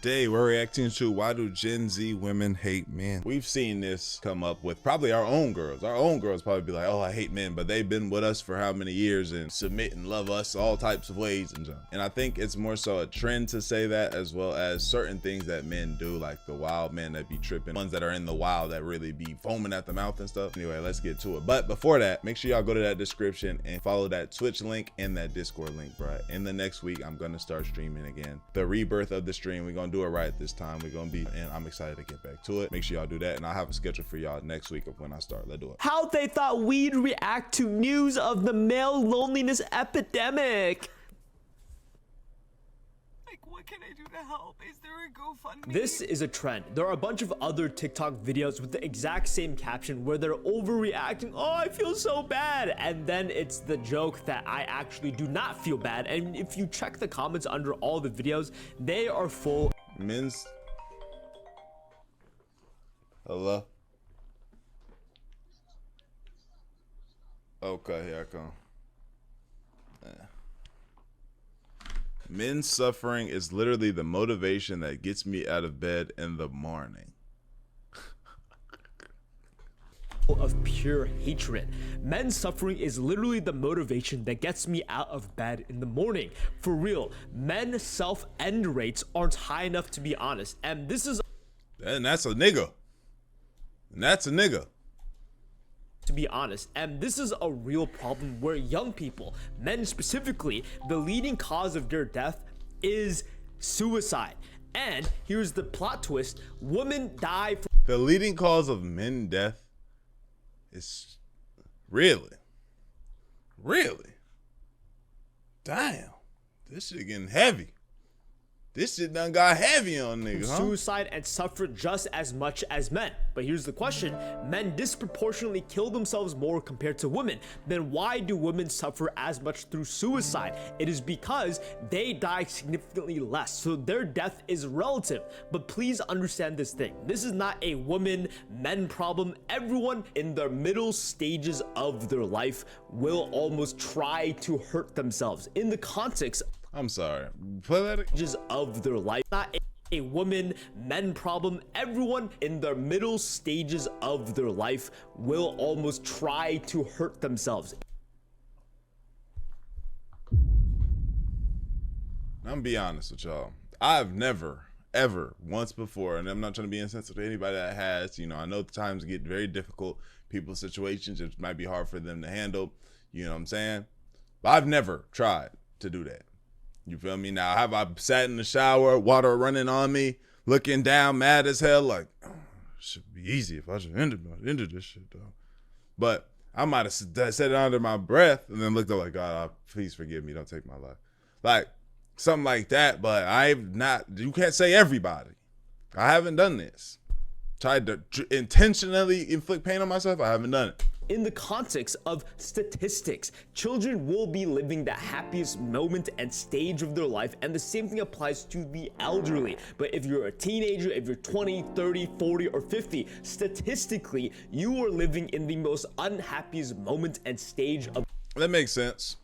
Today we're reacting to why do Gen Z women hate men. We've seen this come up with probably our own girls. Our own girls probably be like, oh, I hate men, but they've been with us for how many years and submit and love us all types of ways and junk. And I think it's more so a trend to say that, as well as certain things that men do, like the wild men that be tripping, ones that are in the wild that really be foaming at the mouth and stuff. Anyway, let's get to it. But before that, make sure y'all go to that description and follow that Twitch link and that Discord link, bro. In the next week, I'm gonna start streaming again. The rebirth of the stream, we're gonna do it right this time. We're gonna be, and I'm excited to get back to it. Make sure y'all do that, and I'll have a schedule for y'all next week of when I start. Let's do it. How they thought we'd react to news of the male loneliness epidemic. What can I do to help? Is there a GoFundMe? This is a trend. There are a bunch of other TikTok videos with the exact same caption where they're overreacting. Oh, I feel so bad. And then it's the joke that I actually do not feel bad. And if you check the comments under all the videos, they are full. Men's. Hello? Okay, here I come. Men's suffering is literally the motivation that gets me out of bed in the morning. Of pure hatred. Men's suffering is literally the motivation that gets me out of bed in the morning. For real, men's self-end rates aren't high enough, to be honest. And this is... And that's a nigga. And that's a nigga. To be honest, and this is a real problem where young people, men specifically, the leading cause of their death is suicide. And here's the plot twist: women die from... The leading cause of men death is really damn, this shit getting heavy. This shit done got heavy on niggas, huh? Suicide and suffer just as much as men. But here's the question: men disproportionately kill themselves more compared to women. Then why do women suffer as much through suicide? It is because they die significantly less, so their death is relative. But please understand this thing: this is not a women-men problem. Everyone in their middle stages of their life will almost try to hurt themselves. In the context, I'm sorry, play that again. Of their life, not a women-men problem. Everyone in their middle stages of their life will almost try to hurt themselves. I'm gonna be honest with y'all. I've never, ever, once before, and I'm not trying to be insensitive to anybody that has, you know, I know the times get very difficult. People's situations, it might be hard for them to handle, you know what I'm saying? But I've never tried to do that. You feel me? Now, have I sat in the shower, water running on me, looking down, mad as hell, like, oh, should be easy if I should end this shit, though. But I might have said it under my breath and then looked up like, God, please forgive me, don't take my life. Like, something like that, but I've not, you can't say everybody. I haven't done this. Tried to intentionally inflict pain on myself, I haven't done it. In the context of statistics, children will be living the happiest moment and stage of their life, and the same thing applies to the elderly. But if you're a teenager, if you're 20, 30, 40, or 50, statistically, you are living in the most unhappiest moment and stage of... That makes sense,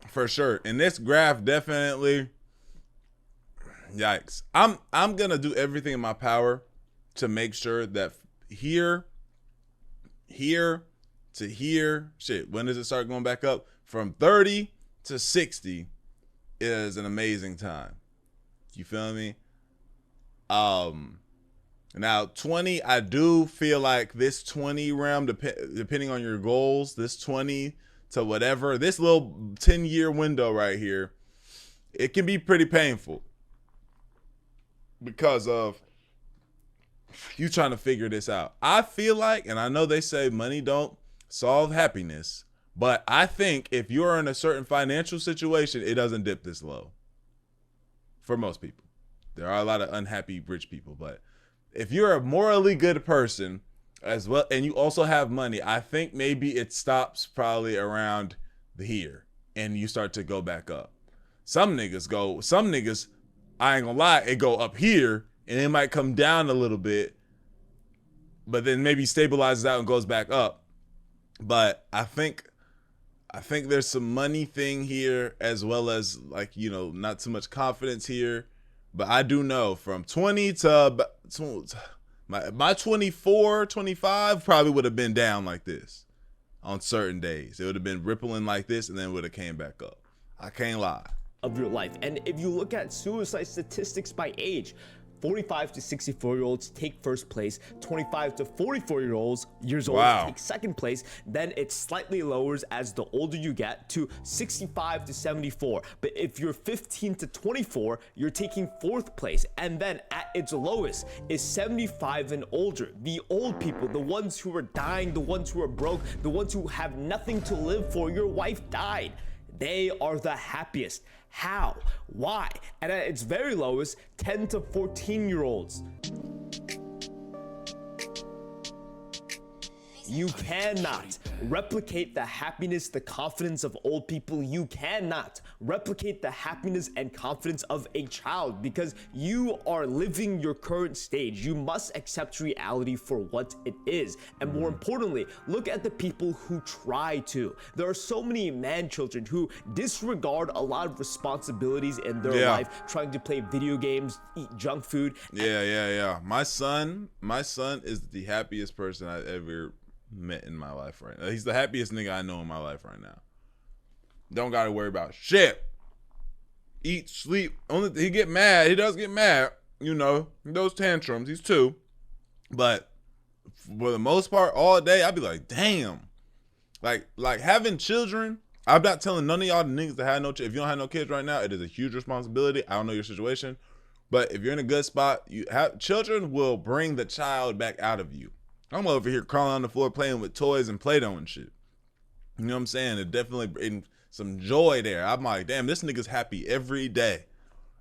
for sure. And this graph definitely, yikes. I'm gonna do everything in my power to make sure that here to here, shit, when does it start going back up? From 30 to 60 is an amazing time. You feel me? Now 20, I do feel like this 20 realm, depending on your goals, this 20 to whatever, this little 10-year window right here, it can be pretty painful because of you trying to figure this out. I feel like, and I know they say money don't solve happiness, but I think if you're in a certain financial situation, it doesn't dip this low. For most people, there are a lot of unhappy rich people, but if you're a morally good person as well, and you also have money, I think maybe it stops probably around here and you start to go back up. Some niggas, I ain't gonna lie, it go up here and it might come down a little bit, but then maybe stabilizes out and goes back up. But I think there's some money thing here, as well as, like, you know, not too much confidence here. But I do know from 20 to my 24, 25 probably would have been down like this on certain days. It would have been rippling like this and then would have came back up. I can't lie. Of your life. And if you look at suicide statistics by age, 45 to 64-year-olds take first place, 25 to 44-years-olds take second place, then it slightly lowers as the older you get to 65 to 74. But if you're 15 to 24, you're taking fourth place. And then at its lowest is 75 and older. The old people, the ones who are dying, the ones who are broke, the ones who have nothing to live for. Your wife died. They are the happiest. How? Why? And at its very lowest, 10 to 14-year-olds. You cannot replicate the happiness, the confidence of old people. You cannot replicate the happiness and confidence of a child because you are living your current stage. You must accept reality for what it is. And more importantly, look at the people who try to. There are so many man children who disregard a lot of responsibilities in their life, trying to play video games, eat junk food. Yeah. My son is the happiest person I've ever met in my life right now. He's the happiest nigga I know in my life right now. Don't gotta worry about shit. Eat, sleep. Only he get mad. He does get mad. You know, those tantrums. He's 2, but for the most part, all day I'd be like, damn. Like having children. I'm not telling none of y'all the niggas that have no. If you don't have no kids right now, it is a huge responsibility. I don't know your situation, but if you're in a good spot, you have children will bring the child back out of you. I'm over here crawling on the floor playing with toys and Play-Doh and shit. You know what I'm saying? It definitely brings some joy there. I'm like, damn, this nigga's happy every day.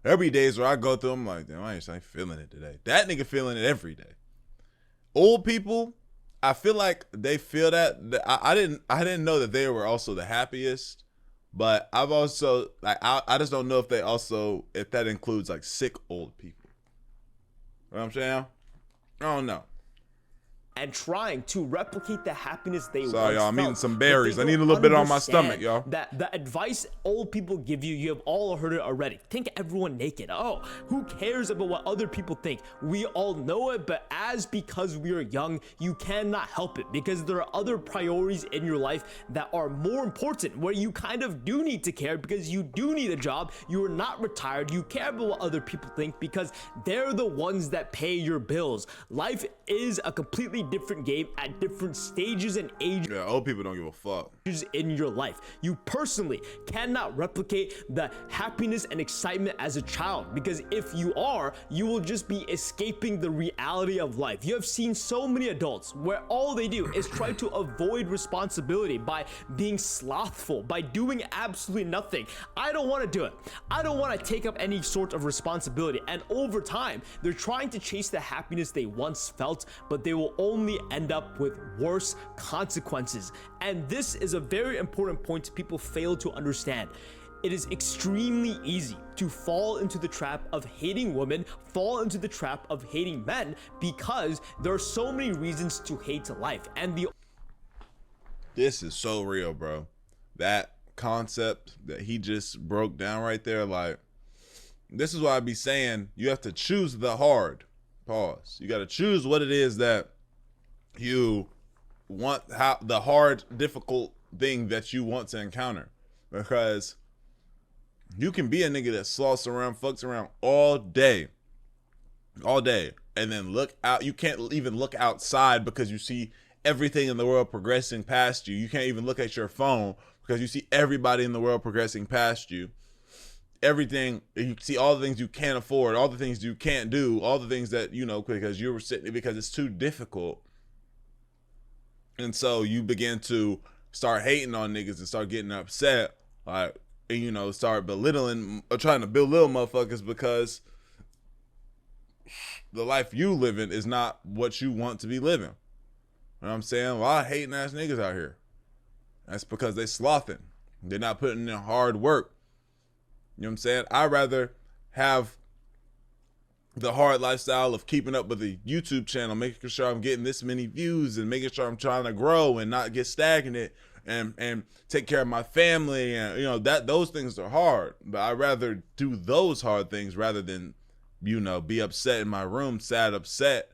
Every days where I go through, I'm like, damn, I ain't feeling it today. That nigga feeling it every day. Old people, I feel like they feel that. I didn't know that they were also the happiest, but I've also like I just don't know if that includes like sick old people. You know what I'm saying? I don't know. And trying to replicate the happiness they once Sorry, y'all. I'm felt. eating some berries. I need a little bit on my stomach, y'all. That the advice old people give you, you have all heard it already. Think everyone naked. Oh, who cares about what other people think? We all know it, but because we are young, you cannot help it because there are other priorities in your life that are more important where you kind of do need to care because you do need a job. You are not retired. You care about what other people think because they're the ones that pay your bills. Life is a completely different game at different stages and ages. Yeah, old people don't give a fuck. In your life, you personally cannot replicate the happiness and excitement as a child because if you are, you will just be escaping the reality of life. You have seen so many adults where all they do is try to avoid responsibility by being slothful, by doing absolutely nothing. I don't want to do it. I don't want to take up any sort of responsibility, and over time they're trying to chase the happiness they once felt, but they will only end up with worse consequences. And this is a very important point people fail to understand. It is extremely easy to fall into the trap of hating women, fall into the trap of hating men, because there are so many reasons to hate life. And this is so real, bro. That concept that he just broke down right there, like, this is why I be saying you have to choose the hard. Pause. You got to choose what it is that you want, how the hard, difficult thing that you want to encounter, because you can be a nigga that sloths around, fucks around all day, and then look out. You can't even look outside because you see everything in the world progressing past you. You can't even look at your phone because you see everybody in the world progressing past you. Everything, you see all the things you can't afford, all the things you can't do, all the things that, you know, because you were sitting, because it's too difficult. And so you begin to start hating on niggas and start getting upset, like, and, you know, start belittling or trying to belittle motherfuckers because the life you living is not what you want to be living. You know what I'm saying? A lot of hating ass niggas out here. That's because they slothing. They're not putting in hard work. You know what I'm saying? I'd rather have the hard lifestyle of keeping up with the YouTube channel, making sure I'm getting this many views and making sure I'm trying to grow and not get stagnant and take care of my family. And, you know, that those things are hard, but I'd rather do those hard things rather than you know, be upset in my room, sad, upset,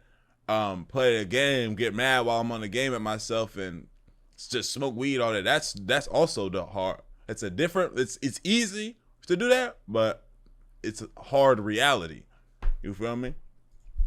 play a game, get mad while I'm on the game at myself, and just smoke weed, all that. That's also the hard. It's a different. It's easy to do that, but it's a hard reality. You feel me?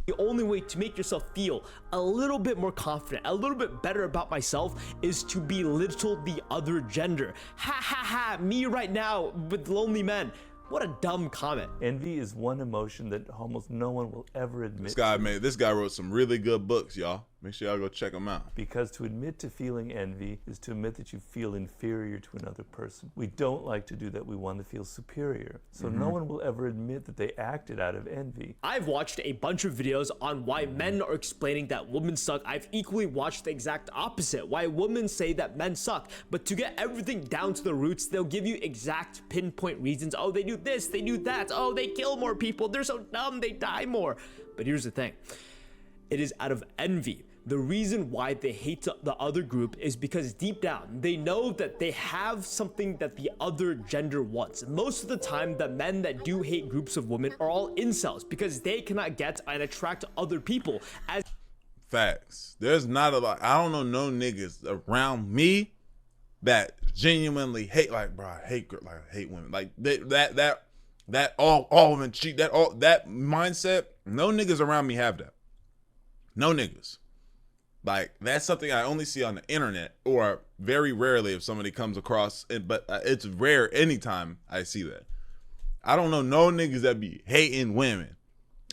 The only way to make yourself feel a little bit more confident, a little bit better about myself, is to belittle the other gender. Ha ha ha, me right now with lonely men. What a dumb comment. Envy is one emotion that almost no one will ever admit. This guy wrote some really good books, y'all. Make sure y'all go check them out. Because to admit to feeling envy is to admit that you feel inferior to another person. We don't like to do that. We want to feel superior. So no one will ever admit that they acted out of envy. I've watched a bunch of videos on why men are explaining that women suck. I've equally watched the exact opposite, why women say that men suck. But to get everything down to the roots, they'll give you exact pinpoint reasons. Oh, they do this, they do that. Oh, they kill more people. They're so dumb, they die more. But here's the thing. It is out of envy. The reason why they hate the other group is because deep down, they know that they have something that the other gender wants. Most of the time, the men that do hate groups of women are all incels because they cannot get and attract other people. Facts. There's not a lot. I don't know no niggas around me that genuinely hate, like, bro, I hate women. Like that all women cheat, that mindset. No niggas around me have that. No niggas. Like, that's something I only see on the internet, or very rarely if somebody comes across it, but it's rare anytime I see that. I don't know no niggas that be hating women.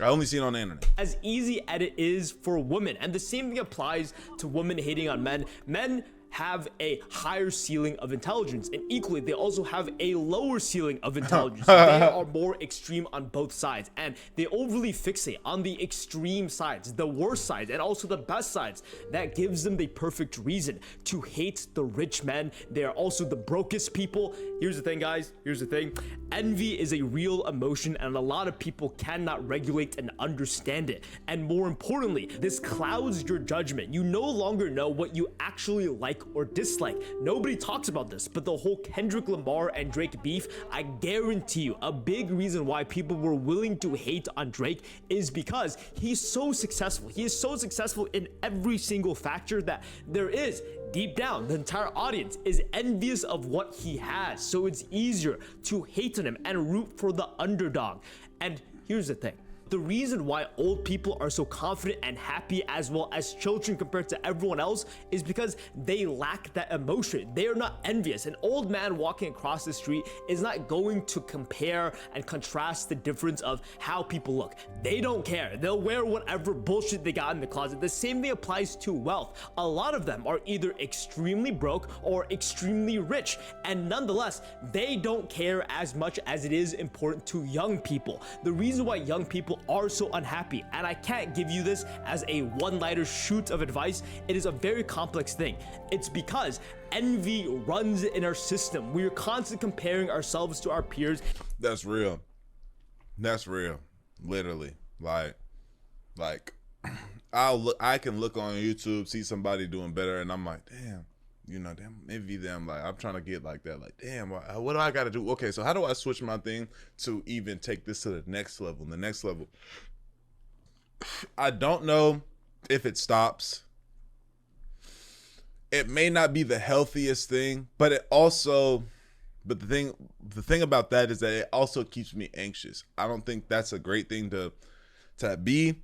I only see it on the internet. As easy as it is for women, and the same thing applies to women hating on men. Men have a higher ceiling of intelligence, and equally they also have a lower ceiling of intelligence. They are more extreme on both sides, and they overly fixate on the extreme sides, the worst sides, and also the best sides. That gives them the perfect reason to hate the rich men. They are also the brokest people. Here's the thing, guys, here's the thing. Envy is a real emotion, and a lot of people cannot regulate and understand it. And more importantly, this clouds your judgment. You no longer know what you actually like or dislike. Nobody talks about this, but the whole Kendrick Lamar and Drake beef, I guarantee you, a big reason why people were willing to hate on Drake is because he's so successful. He is so successful in every single factor that there is. Deep down, the entire audience is envious of what he has, so it's easier to hate on him and root for the underdog. And here's the thing. The reason why old people are so confident and happy as well as children compared to everyone else is because they lack that emotion. They are not envious. An old man walking across the street is not going to compare and contrast the difference of how people look. They don't care. They'll wear whatever bullshit they got in the closet. The same thing applies to wealth. A lot of them are either extremely broke or extremely rich, and nonetheless, they don't care as much as it is important to young people. The reason why young people are so unhappy, and I can't give you this as a one-liner shoot of advice, it is a very complex thing. It's because envy runs in our system. We are constantly comparing ourselves to our peers. That's real. That's real. Literally. Like I can look on YouTube, see somebody doing better, and I'm like, damn, you know, damn, maybe them, like, I'm trying to get like that. Like, damn, what do I got to do? Okay, so how do I switch my thing to even take this to the next level? The next level. I don't know if it stops. It may not be the healthiest thing, but the thing about that is that it also keeps me anxious. I don't think that's a great thing to be.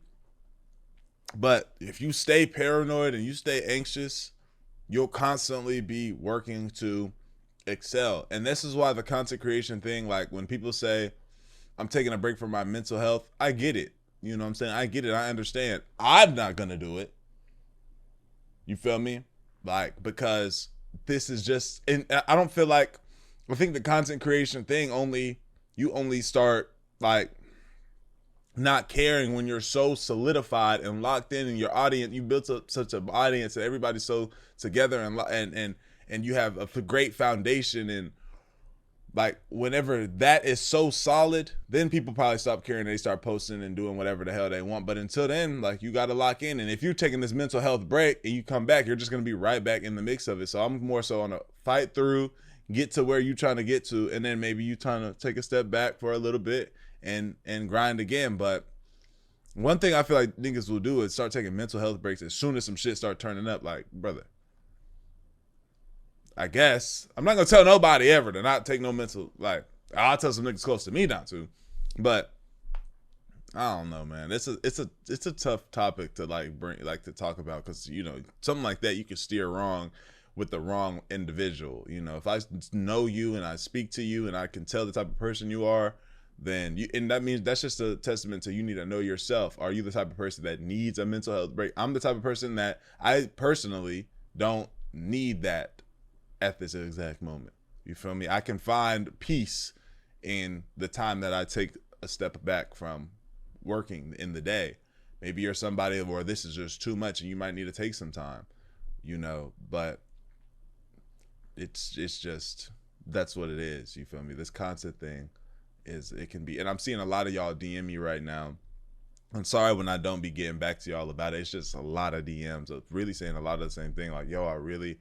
But if you stay paranoid and you stay anxious, you'll constantly be working to excel. And this is why the content creation thing, like when people say, I'm taking a break from my mental health, I get it. You know what I'm saying? I get it. I understand. I'm not going to do it. You feel me? Like, because this is just, and I don't feel like, I think the content creation thing you only start like not caring when you're so solidified and locked in your audience. You built up such an audience and everybody's so together and you have a great foundation, and like whenever that is so solid, then people probably stop caring. They start posting and doing whatever the hell they want. But until then, like, you got to lock in. And if you're taking this mental health break and you come back, you're just going to be right back in the mix of it. So I'm more so on a fight through, get to where you trying to get to, and then maybe you trying to take a step back for a little bit and grind again. But one thing I feel like niggas will do is start taking mental health breaks as soon as some shit start turning up. Like, brother, I guess I'm not gonna tell nobody ever to not take no mental, like, I'll tell some niggas close to me not to, but I don't know, man. It's a tough topic to to talk about, because, you know, something like that you can steer wrong with the wrong individual. You know, if I know you and I speak to you and I can tell the type of person you are, then and that means that's just a testament to you need to know yourself. Are you the type of person that needs a mental health break? I'm the type of person that I personally don't need that at this exact moment. You feel me? I can find peace in the time that I take a step back from working in the day. Maybe you're somebody where this is just too much and you might need to take some time, you know, but it's just, that's what it is. You feel me? This content thing it can be, and I'm seeing a lot of y'all DM me right now. I'm sorry when I don't be getting back to y'all about it. It's just a lot of DMs of really saying a lot of the same thing. Like, yo, I really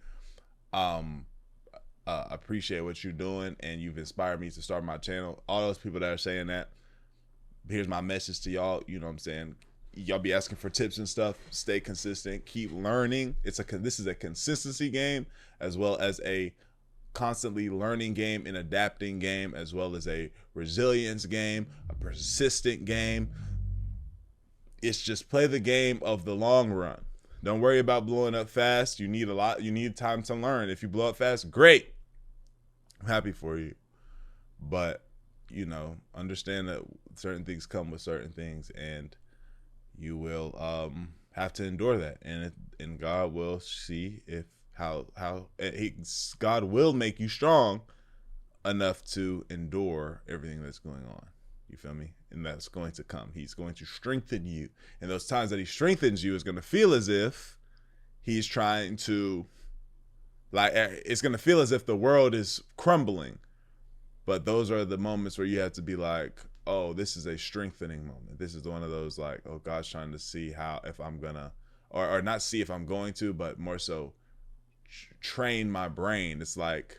appreciate what you're doing, and you've inspired me to start my channel. All those people that are saying that, here's my message to y'all. You know what I'm saying? Y'all be asking for tips and stuff. Stay consistent. Keep learning. This is a consistency game, as well as a constantly learning game, an adapting game, as well as a resilience game, a persistent game. It's just play the game of the long run. Don't worry about blowing up fast. You need time to learn. If you blow up fast, great. I'm happy for you. But, you know, understand that certain things come with certain things, and you will have to endure that. And God will see if God will make you strong enough to endure everything that's going on. You feel me? And that's going to come. He's going to strengthen you. And those times that he strengthens you is going to feel as if he's trying to, like, it's going to feel as if the world is crumbling. But those are the moments where you have to be like, oh, this is a strengthening moment. This is one of those, like, oh, God's trying to see if I'm gonna, or not see if I'm going to, but more so train my brain. It's like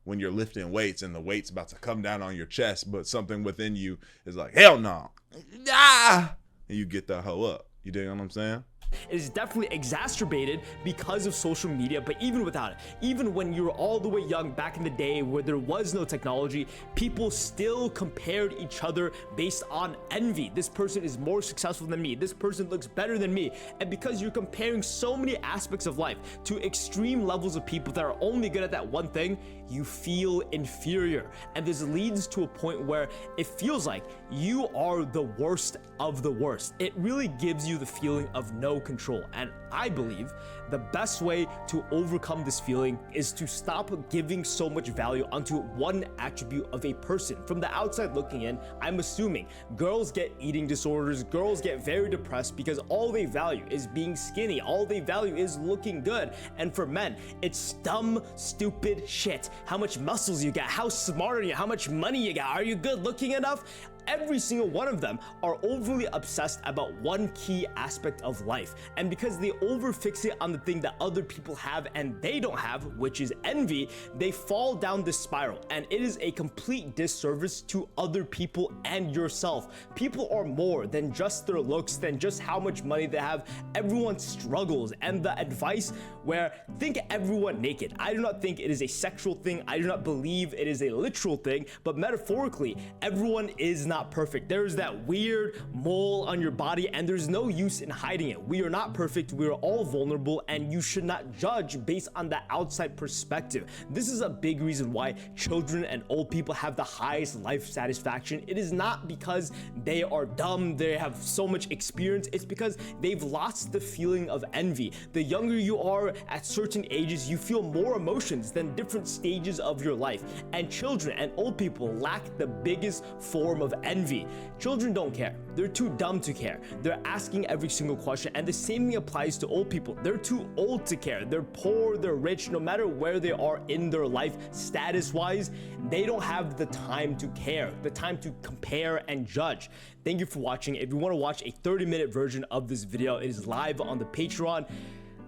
when you're lifting weights and the weight's about to come down on your chest, but something within you is like, hell no, and you get that hoe up. You dig what I'm saying? It is definitely exacerbated because of social media, but even without it, even when you were all the way young back in the day where there was no technology, people still compared each other based on envy. This person is more successful than me. This person looks better than me. And because you're comparing so many aspects of life to extreme levels of people that are only good at that one thing, you feel inferior. And this leads to a point where it feels like you are the worst of the worst. It really gives you the feeling of no control. And I believe the best way to overcome this feeling is to stop giving so much value onto one attribute of a person. From the outside looking in, I'm assuming girls get eating disorders, girls get very depressed because all they value is being skinny, all they value is looking good. And for men, it's dumb, stupid shit. How much muscles you got, how smart are you, how much money you got, are you good looking enough? Every single one of them are overly obsessed about one key aspect of life. And because they overfixate on the thing that other people have and they don't have, which is envy, they fall down this spiral. And it is a complete disservice to other people and yourself. People are more than just their looks, than just how much money they have. Everyone struggles. And the advice where think everyone naked, I do not think it is a sexual thing. I do not believe it is a literal thing, but metaphorically, everyone is not perfect. There's that weird mole on your body and there's no use in hiding it. We are not perfect. We are all vulnerable and you should not judge based on the outside perspective. This is a big reason why children and old people have the highest life satisfaction. It is not because they are dumb, they have so much experience. It's because they've lost the feeling of envy. The younger you are at certain ages, you feel more emotions than different stages of your life. And children and old people lack the biggest form of envy. Children don't care. They're too dumb to care. They're asking every single question, and the same thing applies to old people. They're too old to care. They're poor, they're rich, no matter where they are in their life status-wise, they don't have the time to care, the time to compare and judge. Thank you for watching. If you want to watch a 30-minute version of this video, it is live on the Patreon.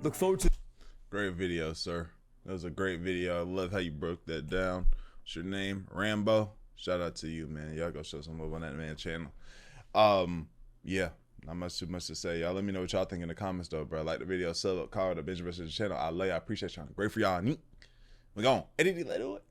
Look forward to great video, sir. That was a great video. I love how you broke that down. What's your name? Rambo. Shout out to you, man. Y'all go show some love on that man channel. Yeah, not much too much to say. Y'all let me know what y'all think in the comments though, bro. Like the video, sub up, call the bench versus the channel. I appreciate y'all. Great for y'all. We gone. Edit it, let do it.